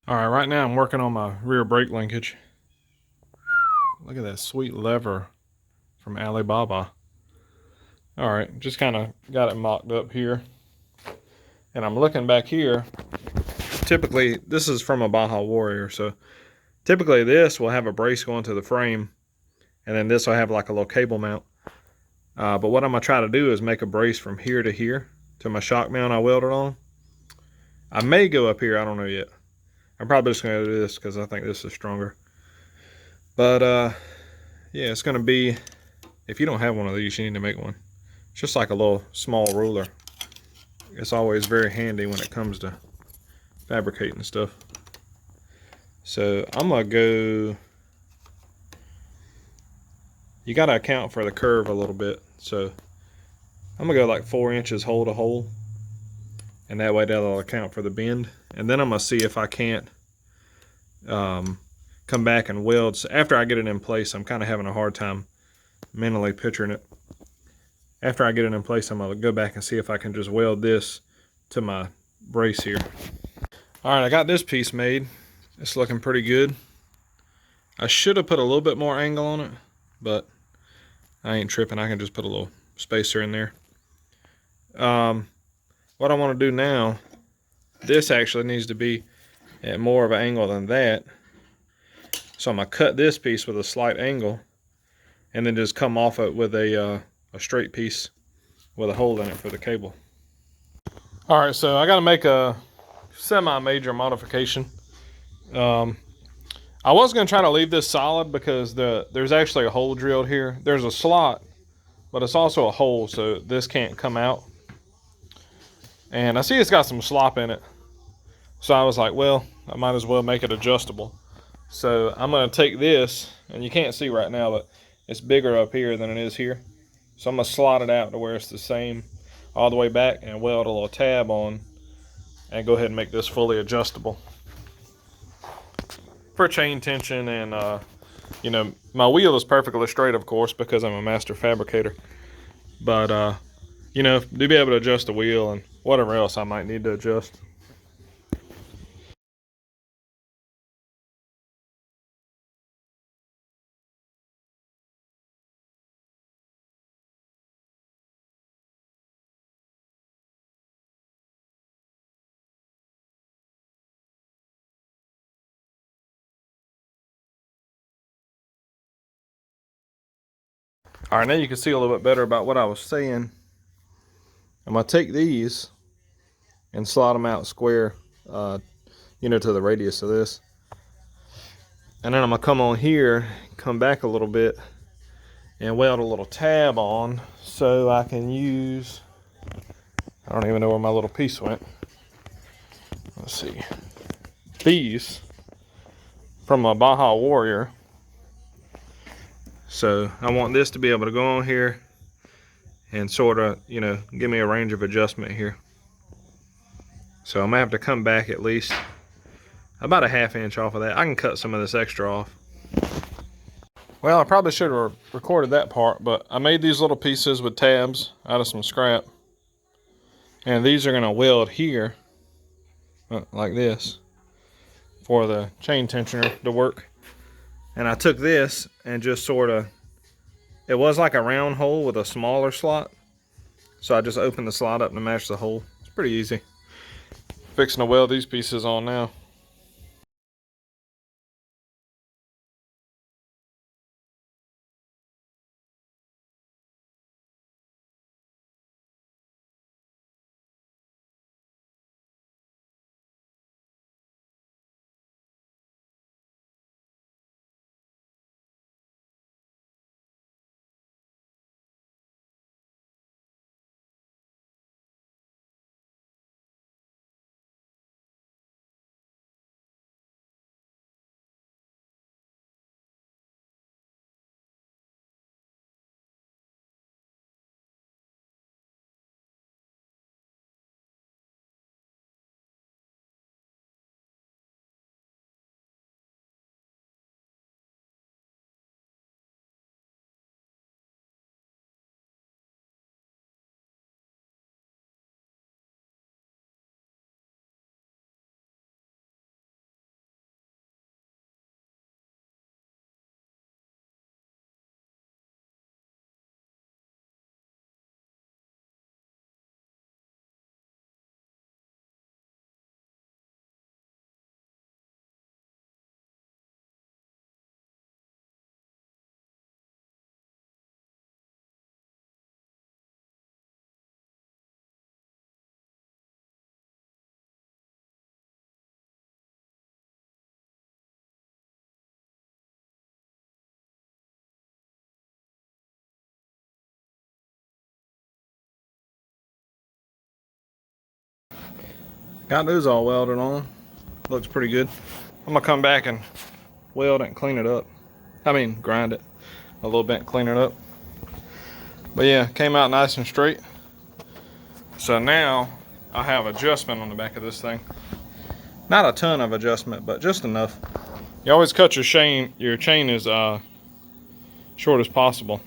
All right, right now I'm working on my rear brake linkage. Look at that sweet lever from Alibaba. All right, just kind of got it mocked up here. And I'm looking back here. Typically, this is from a Baja Warrior, so typically this will have a brace going to the frame, and then this will have like a little cable mount. But what I'm gonna try to do is make a brace from here to my shock mount I welded on. I may go up here, I don't know yet. I'm probably just gonna do this because I think this is stronger. But yeah, it's gonna be, if you don't have one of these, you need to make one. It's just like a little small ruler. It's always very handy when it comes to fabricating stuff. So I'm gonna go, you gotta account for the curve a little bit. So I'm gonna go like 4 inches hole to hole, and that way that'll account for the bend. And then I'm gonna see if I can't come back and weld. So after I get it in place, I'm kind of having a hard time mentally picturing it. After I get it in place, I'm gonna go back and see if I can just weld this to my brace here. All right, I got this piece made. It's looking pretty good. I should have put a little bit more angle on it, but I ain't tripping. I can just put a little spacer in there. What I want to do now, this actually needs to be at more of an angle than that. So I'm gonna cut this piece with a slight angle, and then just come off it with a straight piece with a hole in it for the cable. All right, so I got to make a semi-major modification. I was going to try to leave this solid because there's actually a hole drilled here. There's a slot, but it's also a hole, so this can't come out. And I see it's got some slop in it. So I was like, well, I might as well make it adjustable. So I'm going to take this, and you can't see right now, but it's bigger up here than it is here. So I'm going to slot it out to where it's the same all the way back and weld a little tab on and go ahead and make this fully adjustable. For chain tension and, you know, my wheel is perfectly straight, of course, because I'm a master fabricator. But, you know, to be able to adjust the wheel and whatever else I might need to adjust. All right, now you can see a little bit better about what I was saying. I'm going to take these and slot them out square, you know, to the radius of this. And then I'm going to come on here, come back a little bit, and weld a little tab on so I can use, I don't even know where my little piece went. Let's see. These from a Baja Warrior. So I want this to be able to go on here and sort of, you know, give me a range of adjustment here. So I'm gonna have to come back at least about a ½ inch off of that. I can cut some of this extra off. Well, I probably should have recorded that part, but I made these little pieces with tabs out of some scrap. And these are gonna weld here, like this, for the chain tensioner to work. And I took this and just sort of, it was like a round hole with a smaller slot. So I just opened the slot up to match the hole. It's pretty easy. Fixing to weld these pieces on now. Got those all welded on. Looks pretty good. I'm gonna come back and weld it and clean it up. I mean, grind it a little bit and clean it up. But yeah, came out nice and straight. So now I have adjustment on the back of this thing. Not a ton of adjustment, but just enough. You always cut your chain as short as possible.